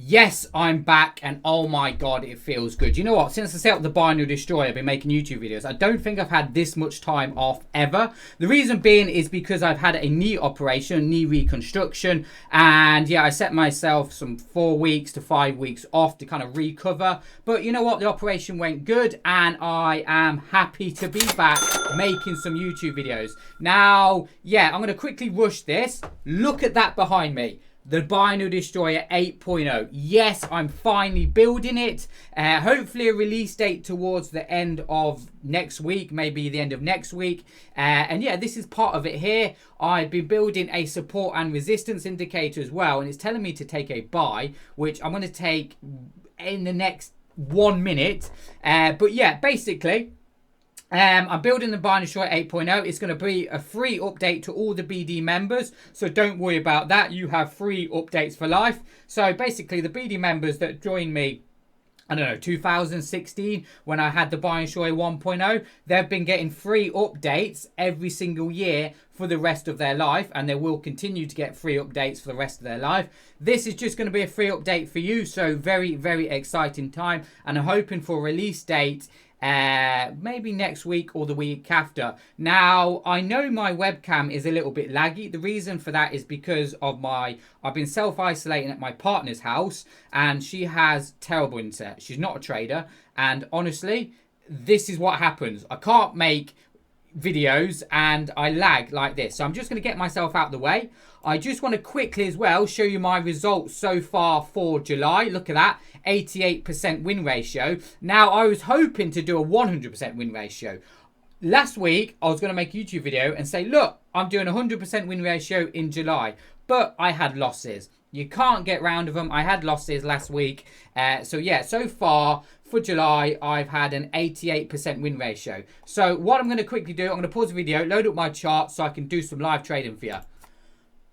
Yes, I'm back, and oh my god, it feels good. You know what? Since I set up the Binary Destroyer, I've been making YouTube videos. I don't think I've had this much time off ever. The reason being is because I've had a knee operation, knee reconstruction, and yeah, I set myself some 4 weeks to 5 weeks off to kind of recover. But you know what? The operation went good, and I am happy to be back making some YouTube videos. Now, yeah, I'm going to quickly rush this. Look at that behind me. The Binary Destroyer 8.0. Yes, I'm finally building it. Hopefully a release date towards the end of next week, maybe the end of next week. And yeah, this is part of it here. I've been building a support and resistance indicator as well. And it's telling me to take a buy, which I'm going to take in the next 1 minute. But yeah, basically, I'm building the Binary Destroyer 8.0. It's going to be a free update to all the BD members. So don't worry about that. You have free updates for life. So basically, the BD members that joined me, I don't know, 2016, when I had the Binary Destroyer 1.0, they've been getting free updates every single year for the rest of their life, and they will continue to get free updates for the rest of their life. This is just going to be a free update for you, so very, very exciting time, and I'm hoping for a release date maybe next week or the week after. Now, I know my webcam is a little bit laggy. The reason for that is because of I've been self-isolating at my partner's house, and she has terrible internet. She's not a trader, and honestly, this is what happens. I can't make videos and I lag like this. So I'm just going to get myself out of the way. I just want to quickly as well show you my results so far for July. Look at that, 88% win ratio. Now, I was hoping to do a 100% win ratio. Last week, I was going to make a YouTube video and say, look, I'm doing a 100% win ratio in July, but I had losses. You can't get round of them. I had losses last week. So yeah, so far for July, I've had an 88% win ratio. So what I'm going to quickly do, I'm going to pause the video, load up my chart so I can do some live trading for you.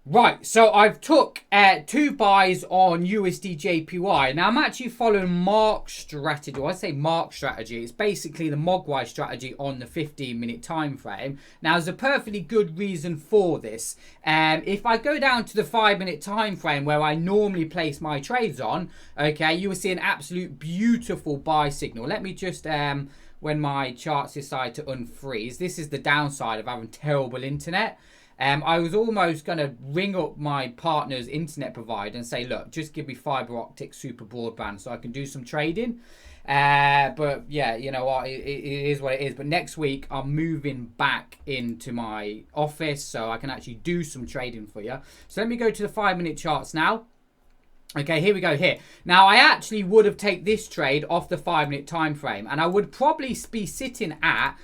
Right, so I've took 2 buys on USD JPY. Now, I'm actually following Mark's strategy. Well, I say Mark's strategy. It's basically the Mogwai strategy on the 15-minute time frame. Now, there's a perfectly good reason for this. If I go down to the 5-minute time frame where I normally place my trades on, okay, you will see an absolute beautiful buy signal. Let me just, when my charts decide to unfreeze, this is the downside of having terrible internet. I was almost going to ring up my partner's internet provider and say, look, just give me fiber optic super broadband so I can do some trading. But yeah, you know what, it is what it is. But next week, I'm moving back into my office so I can actually do some trading for you. So let me go to the 5-minute charts now. Okay, here we go here. Now, I actually would have taken this trade off the 5-minute time frame, and I would probably be sitting at,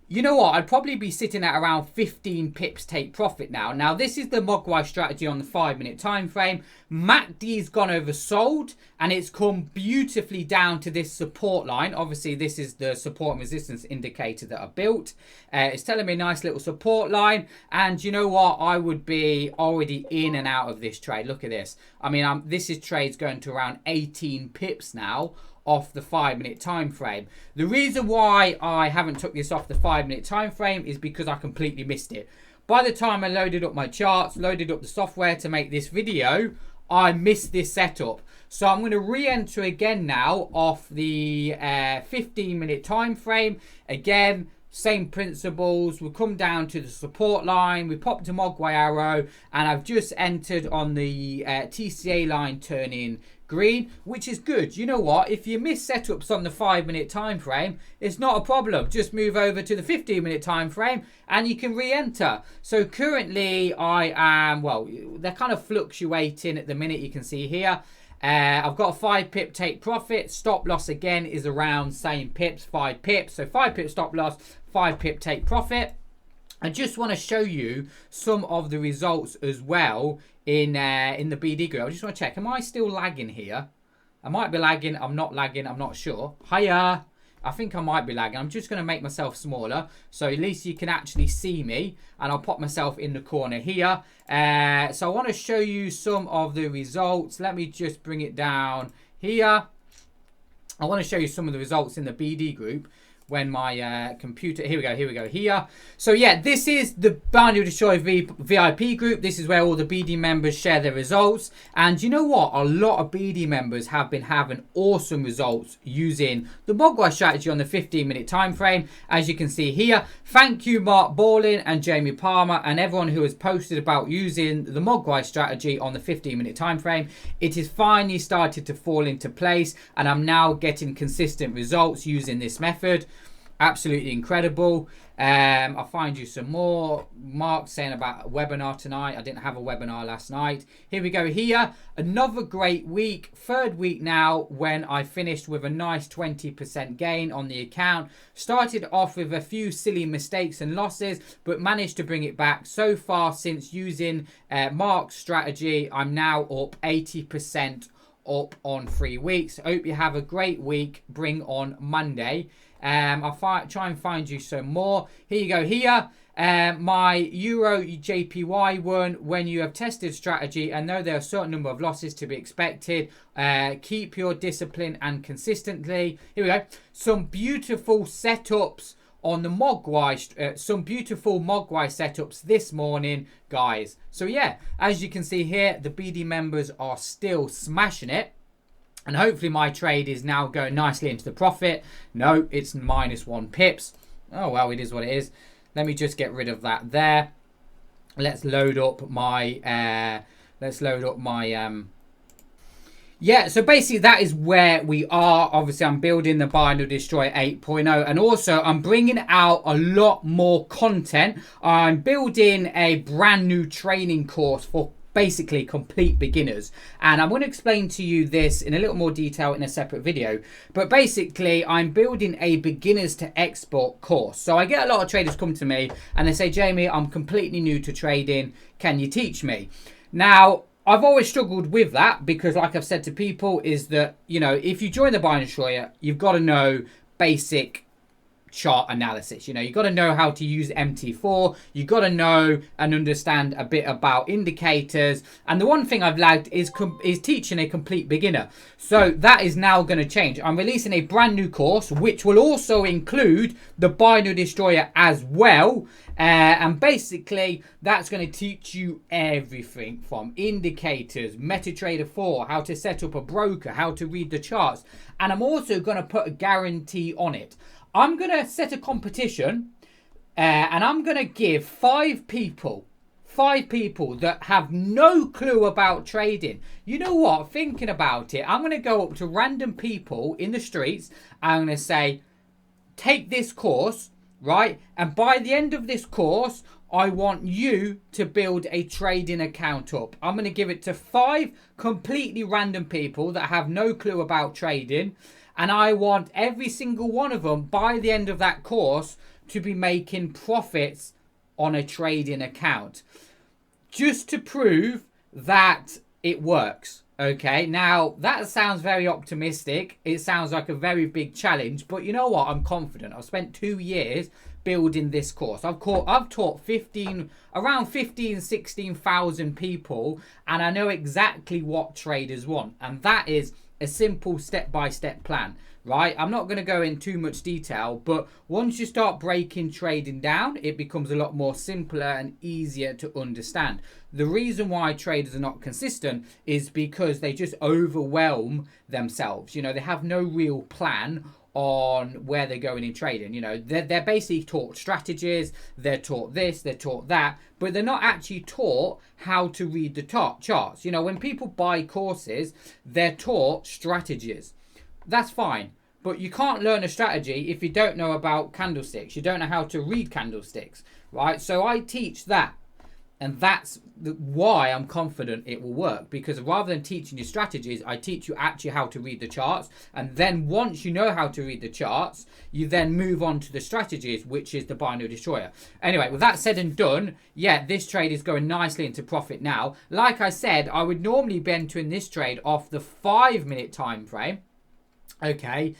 you know what, I'd probably be sitting at around 15 pips take profit now. Now, this is the Mogwai strategy on the 5-minute time frame. MACD's gone oversold, and it's come beautifully down to this support line. Obviously, this is the support and resistance indicator that I built. It's telling me a nice little support line, and you know what, I would be already in and out of this trade. Look at this. I mean, this is trades going to around 18 pips now off the 5-minute time frame. The reason why I haven't took this off the 5-minute time frame is because I completely missed it. By the time I loaded up my charts, loaded up the software to make this video, I missed this setup. So I'm going to re-enter again now off the 15-minute time frame. Again, same principles. We'll come down to the support line. We pop to Mogwai arrow, and I've just entered on the TCA line turning green, which is good. You know what, if you miss setups on the 5-minute time frame, it's not a problem. Just move over to the 15-minute time frame and you can re-enter. So currently I am, well, they're kind of fluctuating at the minute. You can see here I've got a 5 pip take profit. Stop loss again is around same pips, 5 pips. So 5 pip stop loss, 5 pip take profit. I just want to show you some of the results as well in the BD group. I just want to check. Am I still lagging here? I might be lagging. I'm not lagging. I'm not sure. Hiya. I think I might be lagging. I'm just going to make myself smaller so at least you can actually see me. And I'll pop myself in the corner here. So I want to show you some of the results. Let me just bring it down here. I want to show you some of the results in the BD group. when my computer, here we go here. So yeah, this is the Binary Destroyer VIP group. This is where all the BD members share their results. And you know what? A lot of BD members have been having awesome results using the Mogwai strategy on the 15-minute time frame. As you can see here, thank you Mark Ballin and Jamie Palmer and everyone who has posted about using the Mogwai strategy on the 15-minute time frame. It has finally started to fall into place, and I'm now getting consistent results using this method. Absolutely incredible. I'll find you some more. Mark saying about a webinar tonight. I didn't have a webinar last night. Here we go here. Another great week. Third week now when I finished with a nice 20% gain on the account. Started off with a few silly mistakes and losses, but managed to bring it back. So far since using Mark's strategy, I'm now up 80% up on 3 weeks. Hope you have a great week. Bring on Monday. I'll try and find you some more. Here you go here. My Euro JPY one, when you have tested strategy and know there are a certain number of losses to be expected, keep your discipline and consistently. Here we go. Some beautiful setups on the Mogwai, some beautiful Mogwai setups this morning, guys. So yeah, as you can see here, the BD members are still smashing it. And hopefully my trade is now going nicely into the profit. No, it's -1 pips. Oh, well, it is what it is. Let me just get rid of that there. Let's load up my, yeah, so basically that is where we are. Obviously, I'm building the Binary Destroyer 8.0. And also, I'm bringing out a lot more content. I'm building a brand new training course for basically complete beginners, and I'm going to explain to you this in a little more detail in a separate video. But basically I'm building a beginners to export course. So I get a lot of traders come to me and they say, Jamie, I'm completely new to trading, can you teach me? Now I've always struggled with that because, like I've said to people, is that, you know, if you join the Binary Destroyer, you've got to know basic chart analysis. You know, you got to know how to use MT4. You got to know and understand a bit about indicators. And the one thing I've lagged is teaching a complete beginner. So that is now going to change. I'm releasing a brand new course, which will also include the Binary Destroyer as well. And basically, that's going to teach you everything from indicators, MetaTrader 4, how to set up a broker, how to read the charts. And I'm also going to put a guarantee on it. I'm going to set a competition and I'm going to give 5 people that have no clue about trading. You know what? Thinking about it, I'm going to go up to random people in the streets. I'm going to say, take this course, right? And by the end of this course, I want you to build a trading account up. I'm going to give it to 5 completely random people that have no clue about trading. And I want every single one of them by the end of that course to be making profits on a trading account. Just to prove that it works. Okay, now that sounds very optimistic. It sounds like a very big challenge. But you know what? I'm confident. I've spent 2 years building this course. I've taught around 15, 16,000 people. And I know exactly what traders want. And that is a simple step-by-step plan, right? I'm not going to go in too much detail, but once you start breaking trading down, it becomes a lot more simpler and easier to understand. The reason why traders are not consistent is because they just overwhelm themselves. You know, they have no real plan on where they're going in trading. You know, they're basically taught strategies, they're taught this, they're taught that, but they're not actually taught how to read the charts. You know, when people buy courses, they're taught strategies. That's fine, but you can't learn a strategy if you don't know about candlesticks. You don't know how to read candlesticks, right? So I teach that. And that's why I'm confident it will work, because rather than teaching you strategies, I teach you actually how to read the charts. And then once you know how to read the charts, you then move on to the strategies, which is the Binary Destroyer. Anyway, with that said and done, yeah, this trade is going nicely into profit now. Like I said, I would normally be entering this trade off the 5-minute time frame. Okay,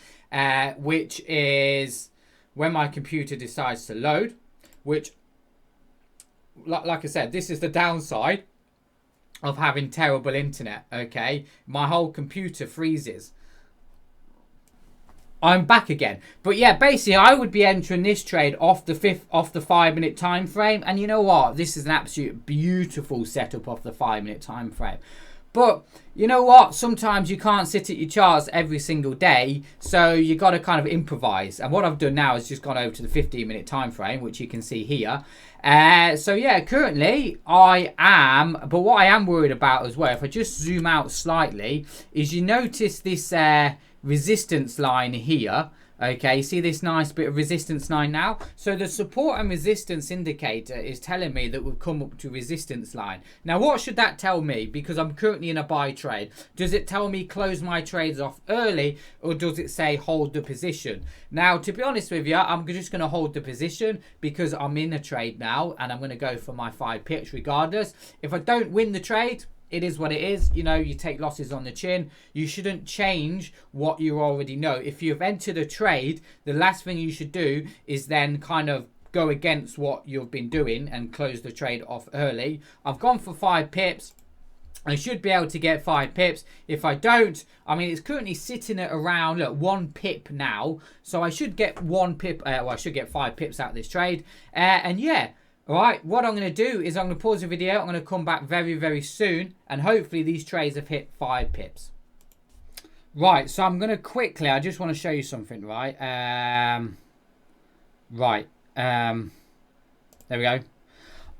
which is when my computer decides to load, which, like I said, this is the downside of having terrible internet. Okay, my whole computer freezes. I'm back again. But yeah, basically I would be entering this trade off the 5-minute time frame. And you know what? This is an absolute beautiful setup off the 5-minute time frame. But you know what? Sometimes you can't sit at your charts every single day, so you got to kind of improvise. And what I've done now is just gone over to the 15-minute time frame, which you can see here. So yeah, currently I am, but what I am worried about as well, if I just zoom out slightly, is you notice this resistance line here. Okay, see this nice bit of resistance line now? So the support and resistance indicator is telling me that we've come up to resistance line. Now what should that tell me? Because I'm currently in a buy trade. Does it tell me close my trades off early, or does it say hold the position? Now to be honest with you, I'm just going to hold the position because I'm in a trade now and I'm going to go for my 5 pips regardless. If I don't win the trade, it is what it is. You know, you take losses on the chin. You shouldn't change what you already know. If you've entered a trade, the last thing you should do is then kind of go against what you've been doing and close the trade off early. I've gone for 5 pips. I should be able to get 5 pips. If I don't, I mean, it's currently sitting at around, look, 1 pip now. So I should get 1 pip, well, I should get 5 pips out of this trade. And yeah. Alright, what I'm going to do is I'm going to pause the video. I'm going to come back very, very soon. And hopefully these trades have hit 5 pips. Right, so I'm going to quickly, I just want to show you something, right? There we go.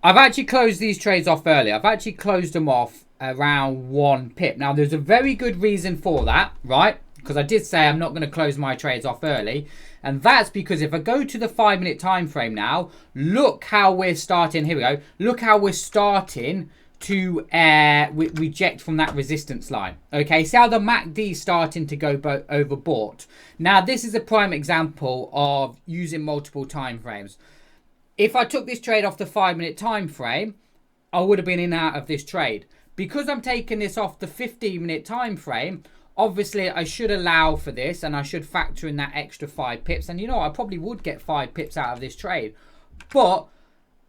I've actually closed these trades off early. I've actually closed them off around 1 pip. Now, there's a very good reason for that, right? Because I did say I'm not going to close my trades off early. And that's because if I go to the 5-minute time frame now, look how we're starting. Here we go. Look how we're starting to reject from that resistance line. Okay, see how the MACD is starting to go overbought. Now, this is a prime example of using multiple time frames. If I took this trade off the 5-minute time frame, I would have been in and out of this trade. Because I'm taking this off the 15-minute time frame, obviously, I should allow for this and I should factor in that extra 5 pips. And you know, I probably would get 5 pips out of this trade. But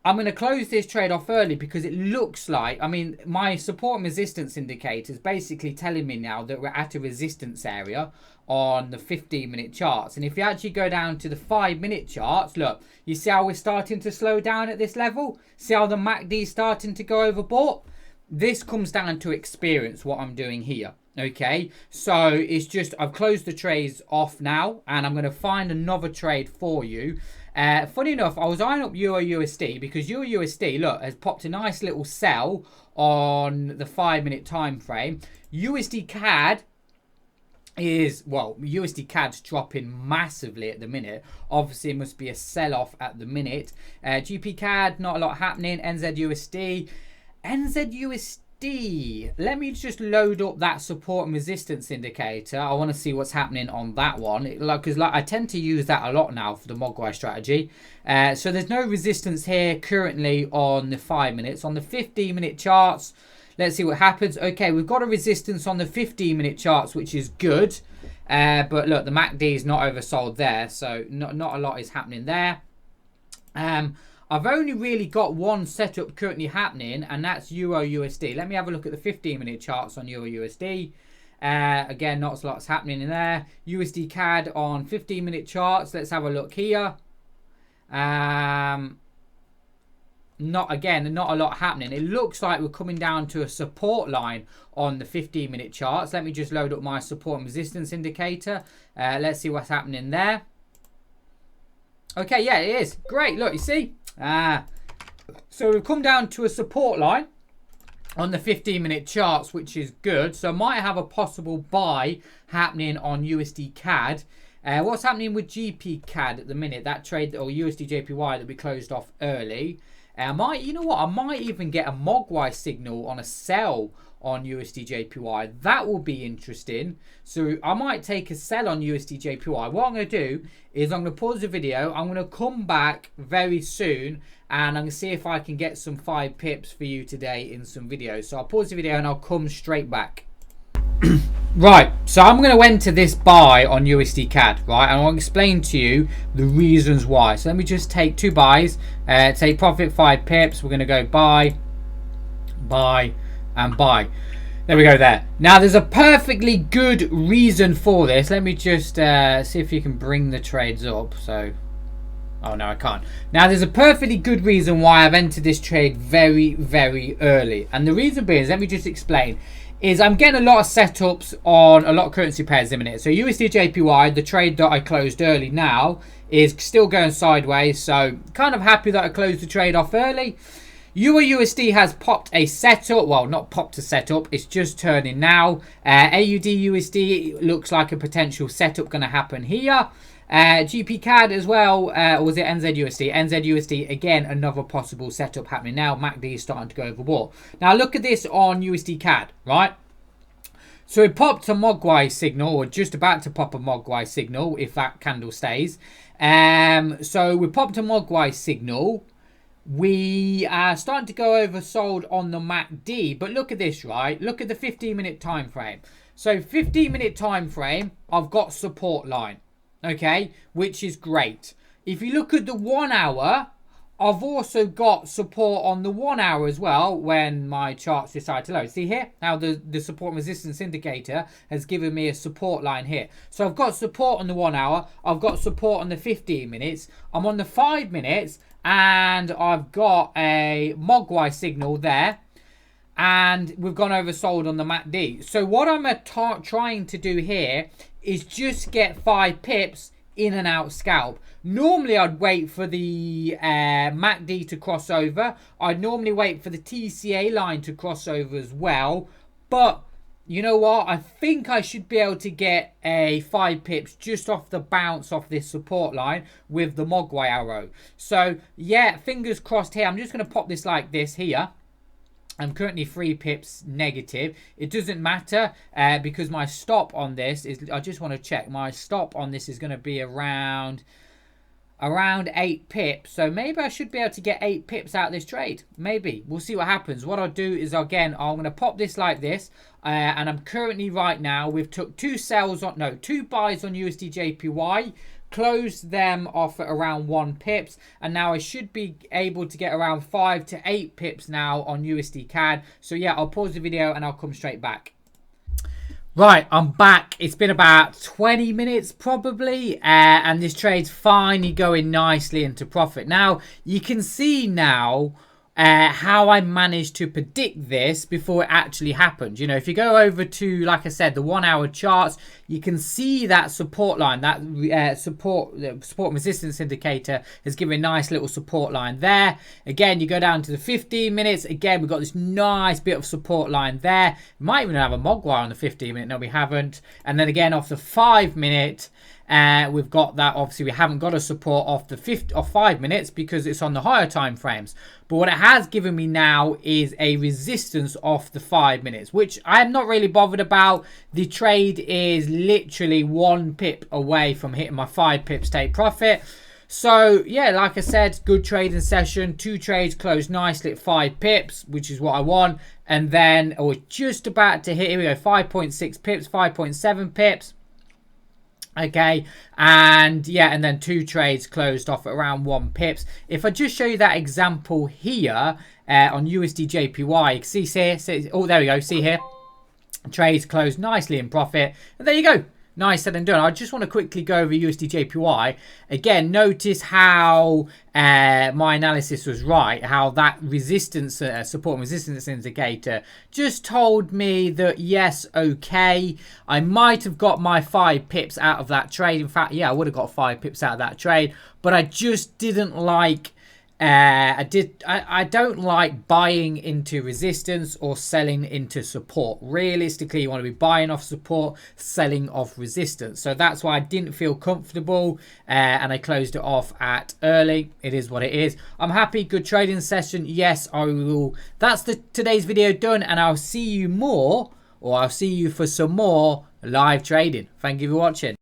I'm going to close this trade off early because it looks like, I mean, my support and resistance indicator is basically telling me now that we're at a resistance area on the 15-minute charts. And if you actually go down to the 5-minute charts, look, you see how we're starting to slow down at this level? See how the MACD is starting to go overbought? This comes down to experience, what I'm doing here. Okay, so it's just I've closed the trades off now and I'm going to find another trade for you. Funny enough, I was eyeing up Euro USD because Euro USD, look, has popped a nice little sell on the 5-minute time frame. USD CAD is, well, USD CAD's dropping massively at the minute. Obviously, it must be a sell-off at the minute. GP CAD, not a lot happening. NZUSD. Let me just load up that support and resistance indicator. I want to see what's happening on that one. Because I tend to use that a lot now for the Mogwai strategy. So there's no resistance here currently on the 5 minutes. On the 15-minute charts, let's see what happens. Okay, we've got a resistance on the 15-minute charts, which is good. But look, the MACD is not oversold there. So not a lot is happening there. I've only really got one setup currently happening, and that's Euro USD. Let me have a look at the 15-minute charts on Euro USD. Again, not a lot's happening in there. USD CAD on 15-minute charts. Let's have a look here. Not a lot happening. It looks like we're coming down to a support line on the 15-minute charts. Let me just load up my support and resistance indicator. Let's see what's happening there. Okay, yeah, it is. Great, look, you see? So we've come down to a support line on the 15-minute charts, which is good. So I might have a possible buy happening on USD CAD. What's happening with GP CAD at the minute? That trade, or USD JPY, that we closed off early. You know what? I might even get a Mogwai signal on a sell on USD JPY. That will be interesting. So I might take a sell on USD JPY. What I'm going to do is I'm going to pause the video. I'm going to come back very soon and I'm going to see if I can get some 5 pips for you today in some videos. So I'll pause the video and I'll come straight back. Right, so I'm going to enter this buy on USD CAD, right? And I'll explain to you the reasons why. So let me just take 2 buys. Take profit 5 pips. We're going to go buy, buy, and buy. There we go there. Now, there's a perfectly good reason for this. Let me just see if you can bring the trades up. So, oh no, I can't. Now, there's a perfectly good reason why I've entered this trade very, very early. And the reason being is, let me just explain, is I'm getting a lot of setups on a lot of currency pairs in a minute. So USD JPY, the trade that I closed early now, is still going sideways. So, kind of happy that I closed the trade off early. Euro USD has popped a setup. Well, not popped a setup. It's just turning now. AUD USD looks like a potential setup going to happen here. GP CAD as well. Or was it NZ USD? NZ USD, again, another possible setup happening now. MACD is starting to go overboard. Now, look at this on USD CAD, right? So it popped a Mogwai signal, or just about to pop a Mogwai signal, if that candle stays. So we popped a Mogwai signal. We are starting to go oversold on the MACD, but look at this, right? Look at the 15-minute time frame. So 15-minute time frame, I've got support line, okay, which is great. If you look at the 1 hour, I've also got support on the 1 hour as well when my charts decide to load. See here how the support and resistance indicator has given me a support line here. So I've got support on the 1 hour. I've got support on the 15 minutes. I'm on the 5 minutes. And I've got a Mogwai signal there. And we've gone oversold on the MACD. So what I'm trying to do here is just get 5 pips in and out scalp. Normally I'd wait for the MACD to cross over. I'd normally wait for the TCA line to cross over as well. But you know what? I think I should be able to get a 5 pips just off the bounce off this support line with the Mogwai arrow. So, yeah, fingers crossed here. I'm just going to pop this like this here. I'm currently 3 pips negative. It doesn't matter because my stop on this is, I just want to check. My stop on this is going to be around 8 pips. So maybe I should be able to get 8 pips out of this trade. Maybe. We'll see what happens. What I'll do is, again, I'm going to pop this like this. And I'm currently right now, we've took 2 buys on USD JPY. Closed them off at around 1 pips. And now I should be able to get around 5 to 8 pips now on USD CAD. So yeah, I'll pause the video and I'll come straight back. Right, I'm back. It's been about 20 minutes probably, and this trade's finally going nicely into profit. Now, you can see now how I managed to predict this before it actually happened. You know, if you go over to, like I said, the 1 hour charts, you can see that support line, that support and resistance indicator has given a nice little support line there. Again, you go down to the 15 minutes. Again, we've got this nice bit of support line there. We might even have a Mogwai on the 15 minute. No, we haven't. And then again, off the 5 minute, we've got that. Obviously, we haven't got a support off the 5 minutes because it's on the higher time frames. But what it has given me now is a resistance off the 5 minutes, which I'm not really bothered about. The trade is literally 1 pip away from hitting my 5 pips take profit. So, yeah, like I said, good trading session. 2 trades closed nicely at 5 pips, which is what I want. And then we're just about to hit, here we go, 5.6 pips, 5.7 pips. Okay, and yeah, and then 2 trades closed off at around 1 pips. If I just show you that example here on USD JPY, you can see here, oh, there we go, see here, trades closed nicely in profit, and there you go. Nice said and done. I just want to quickly go over USD JPY. Again, notice how my analysis was right. How that resistance, support and resistance indicator just told me that, yes, okay, I might have got my 5 pips out of that trade. In fact, yeah, I would have got 5 pips out of that trade. But I just didn't like... I don't like buying into resistance or selling into support. Realistically, you want to be buying off support, selling off resistance. So that's why I didn't feel comfortable and I closed it off at early. It is what it is. I'm happy. Good trading session. Yes, I will. That's today's video done, and I'll see you more, or I'll see you for some more live trading. Thank you for watching.